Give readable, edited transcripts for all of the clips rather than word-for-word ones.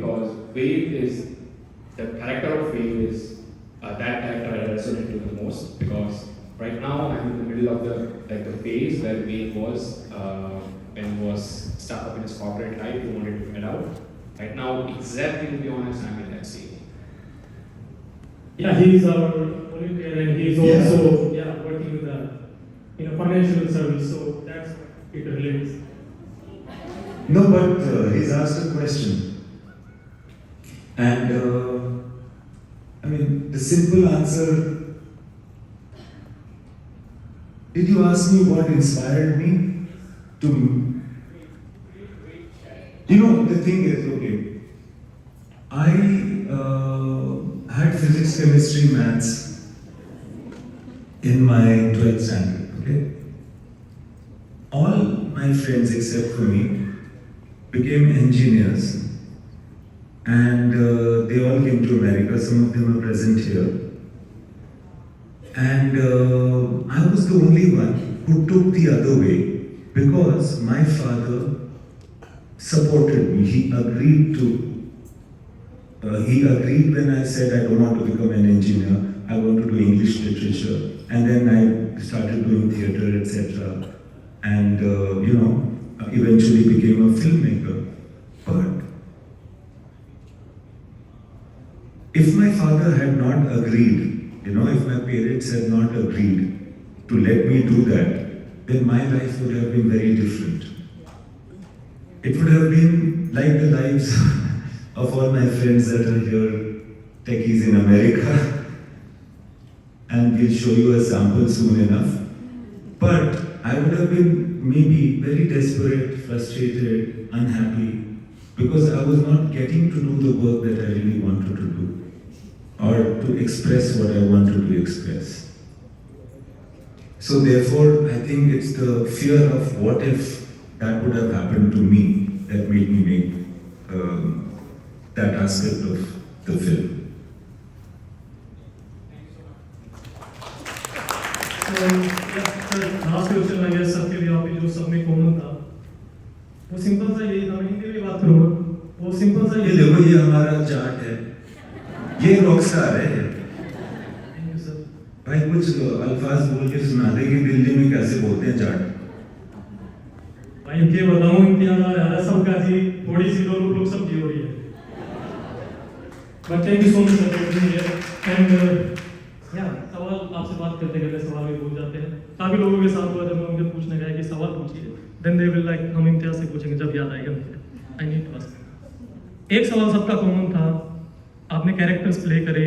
because Wade is the character of Wade is that character I resonate to the most because right now I'm in the middle of the phase where Wade was when he was stuck up in his corporate life, he wanted to get out. Right now, exactly to be honest, I'm in that stage. Yeah, he is our Olympian and he is also working with the financial service, so that's it relates. No, but he's asked a question. And I mean, the simple answer, did you ask me what inspired me to, the thing is, okay, I had physics, chemistry, maths in my 12th standard, okay? All my friends except for me became engineers and they all came to America, some of them are present here. And I was the only one who took the other way because my father supported me. He agreed when I said I don't want to become an engineer, I want to do English literature. And then I started doing theatre, etc. And eventually became a filmmaker. But if my father had not agreed, if my parents had not agreed to let me do that, then my life would have been very different. It would have been like the lives of all my friends that are here, techies in America. And we'll show you a sample soon enough. But I would have been maybe very desperate, frustrated, unhappy, because I was not getting to do the work that I really wanted to do, or to express what I wanted to express. So therefore, I think it's the fear of what if that would have happened to me that made me make that aspect of the film. Last question आ गया सबके लिए, आप जो सब में common था वो सिंपल सा यही था, मैं हिंदी में बात करूंगा, वो सिंपल सा ये देखो, ये हमारा चार्ट है, ये रॉकस्टार है। Thank you sir. भाई कुछ अल्फाज बोल के सुना दे कि दिल्ली में कैसे बोलते हैं चार्ट। भाई क्या बताऊं, इम्तियाज आ रहा है सबका जी, थोड़ी सी लोग सब्जी हो रही है। But thank you so much sir. And सवाल आपसे बात करते करते सवाल भी भूल जाते हैं। काफी लोगों के साथ हुआ जब मैं उनसे पूछने गया कि सवाल पूछिए, देन दे विल लाइक हम इम्तियाज से पूछेंगे जब याद आएगा मुझे। I need to ask. एक सवाल सबका कॉमन था, आपने कैरेक्टर्स प्ले करे,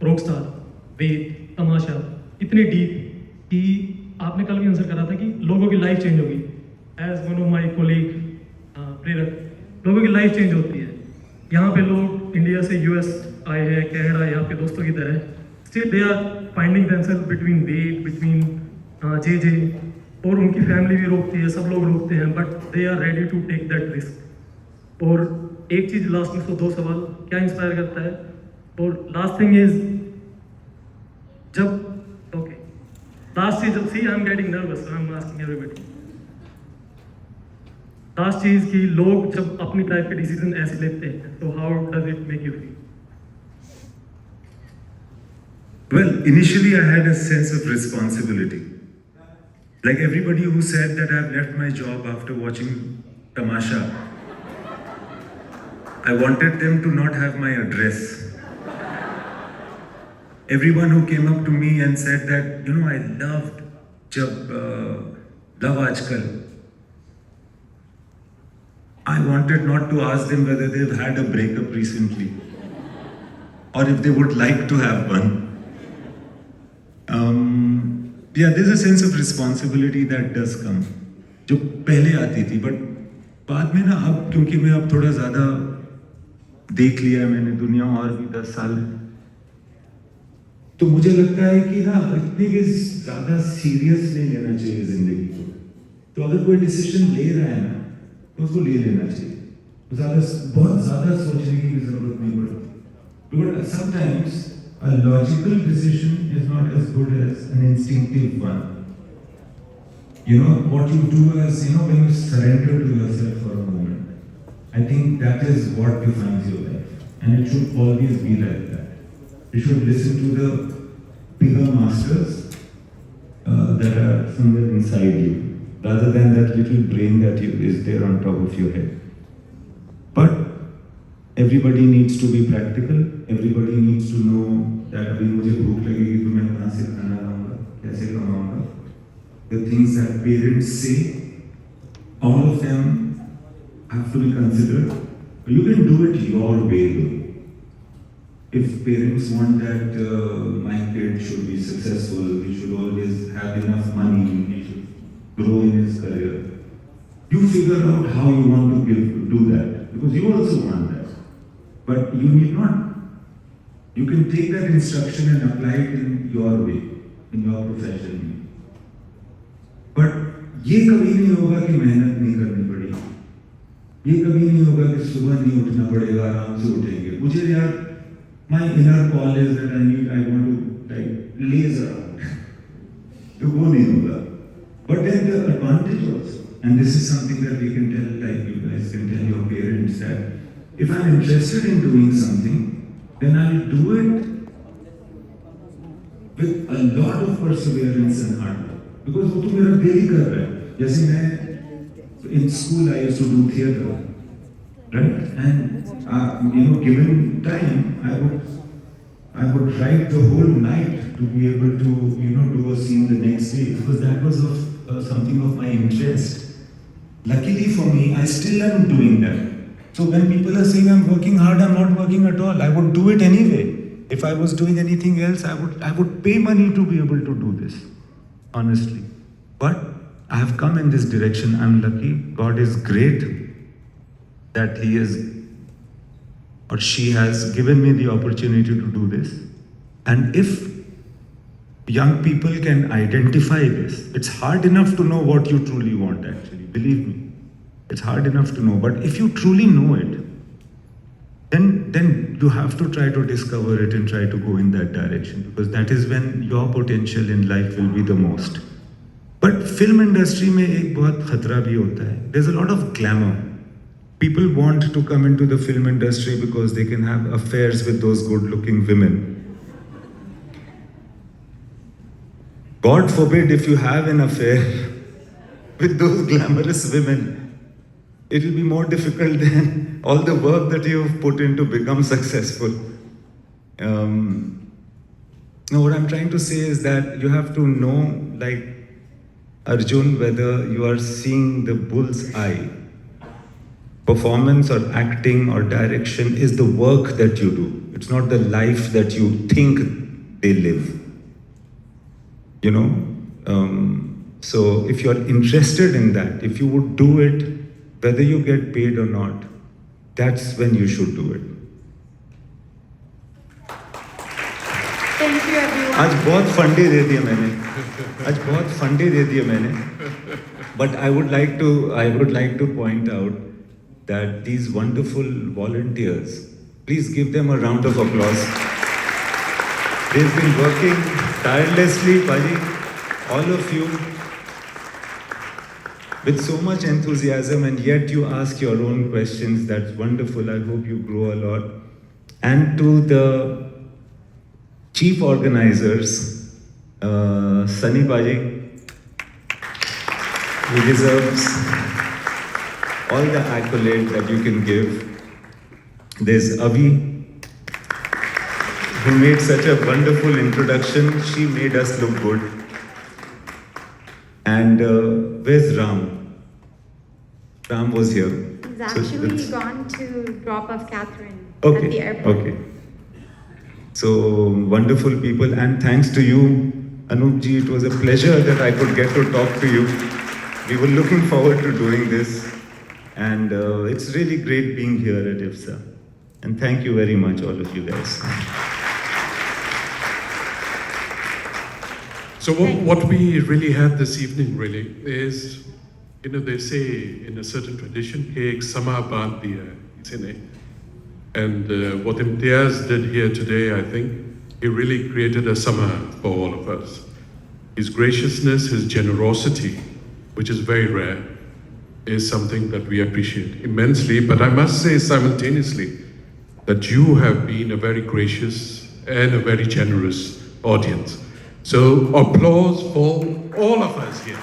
रॉकस्टार, वेद, तमाशा, इतने डीप कि आपने कल भी आंसर करा था कि लोगों की लाइफ चेंज होगी। As one of my colleague Prerak, लोगों की लाइफ चेंज होती है। यहाँ पे लोग इंडिया से यूएस आए हैं, कनाडा, यहाँ पे दोस्तों की तरह, still they are finding themselves between वेट, बिटवीन जे, और उनकी फैमिली भी रोकती है, सब लोग रोकते हैं, but they are ready to take that risk. और एक चीज़ लास्ट में, तो दो सवाल, क्या इंस्पायर करता है? और लास्ट थिंग इज, लास्ट चीज, see I am getting nervous, I am asking everybody. Last चीज कि लोग जब अपनी लाइफ के डिसीजन ऐसे लेते हैं, तो how does it make you feel? Well, initially I had a sense of responsibility. Like everybody who said that I've left my job after watching Tamasha, I wanted them to not have my address. Everyone who came up to me and said that, I loved Love Aajkal, I wanted not to ask them whether they've had a breakup recently or if they would like to have one. There's a sense of responsibility that does come, जो पहले आती थी, but बाद में ना, अब क्योंकि मैं अब थोड़ा ज़्यादा देख लिया है मैंने दुनिया, और भी 10 साल, तो मुझे लगता है कि ना इतनी भी ज़्यादा सीरियस नहीं लेना चाहिए ज़िंदगी को। तो अगर कोई डिसीजन ले रहा है ना, तो उसको ले लेना चाहिए, बहुत ज़्यादा सोचने की भी ज़रूरत नहीं पड़ती। Because sometimes a logical decision is not as good as an instinctive one. What you do is, when you surrender to yourself for a moment, I think that is what defines your life. And it should always be like that. You should listen to the bigger masters that are somewhere inside you, rather than that little brain that is there on top of your head. But everybody needs to be practical. Everybody needs to know that अभी मुझे भूख लगेगी तो मैं कहाँ से खाना लाऊंगा, कैसे कमाऊंगा. The things that parents say, all of them have to be considered. You can do it your way though. If parents want that my kid should be successful, he should always have enough money, he should grow in his career, you figure out how you want to do that, because you also want that. But you need not. You can take that instruction and apply it in your way, in your profession. But ये कभी नहीं होगा कि मेहनत नहीं करनी पड़ेगी. ये कभी नहीं होगा कि सुबह नहीं उठना पड़ेगा, आराम से उठेंगे. मुझे यार, my inner call is that I want to like laze around. तो वो नहीं होगा. But then the advantage also, and this is something that we can tell, like you guys can tell your parents, that if I'm interested in doing something, then I'll do it with a lot of perseverance and hard work. Because वो तो मेरा दिल ही कर रहा है. जैसे मैं in school I used to do theatre, right? And given time, I would write the whole night to be able to do a scene the next day, because that was of something of my interest. Luckily for me, I still am doing that. So when people are saying I'm working hard, I'm not working at all. I would do it anyway. If I was doing anything else, I would pay money to be able to do this, honestly. But I have come in this direction. I'm lucky. God is great that He is, or she has given me the opportunity to do this. And if young people can identify this, it's hard enough to know what you truly want, actually, believe me. It's hard enough to know, but if you truly know it, then you have to try to discover it and try to go in that direction, because that is when your potential in life will be the most. But film industry में एक बहुत खतरा भी होता है. There's a lot of glamour. People want to come into the film industry because they can have affairs with those good-looking women. God forbid if you have an affair with those glamorous women, it will be more difficult than all the work that you have put in to become successful. No, what I'm trying to say is that you have to know, like Arjun, whether you are seeing the bull's eye. Performance or acting or direction is the work that you do. It's not the life that you think they live. So if you're interested in that, if you would do it, whether you get paid or not, that's when you should do it. Thank you everyone. आज बहुत फंडे दे दिए मैंने. But I would like to point out that these wonderful volunteers, please give them a round of applause. They've been working tirelessly, Paji, all of you, with so much enthusiasm, and yet you ask your own questions. That's wonderful. I hope you grow a lot. And to the chief organizers, Sunny Paji, he deserves all the accolade that you can give. There's Avi, who made such a wonderful introduction. She made us look good. And where's Ram? Ram was here. He's actually gone to drop off Catherine at Okay, the airport. okay. So wonderful people, and thanks to you, Anup ji. It was a pleasure that I could get to talk to you. We were looking forward to doing this, and it's really great being here at IFSA. And thank you very much, all of you guys. So what we really had this evening really is, they say in a certain tradition, ek sama baandh diya hai isne. And what Imtiaz did here today, I think, he really created a sama for all of us. His graciousness, his generosity, which is very rare, is something that we appreciate immensely. But I must say simultaneously that you have been a very gracious and a very generous audience. So applause for all of us here.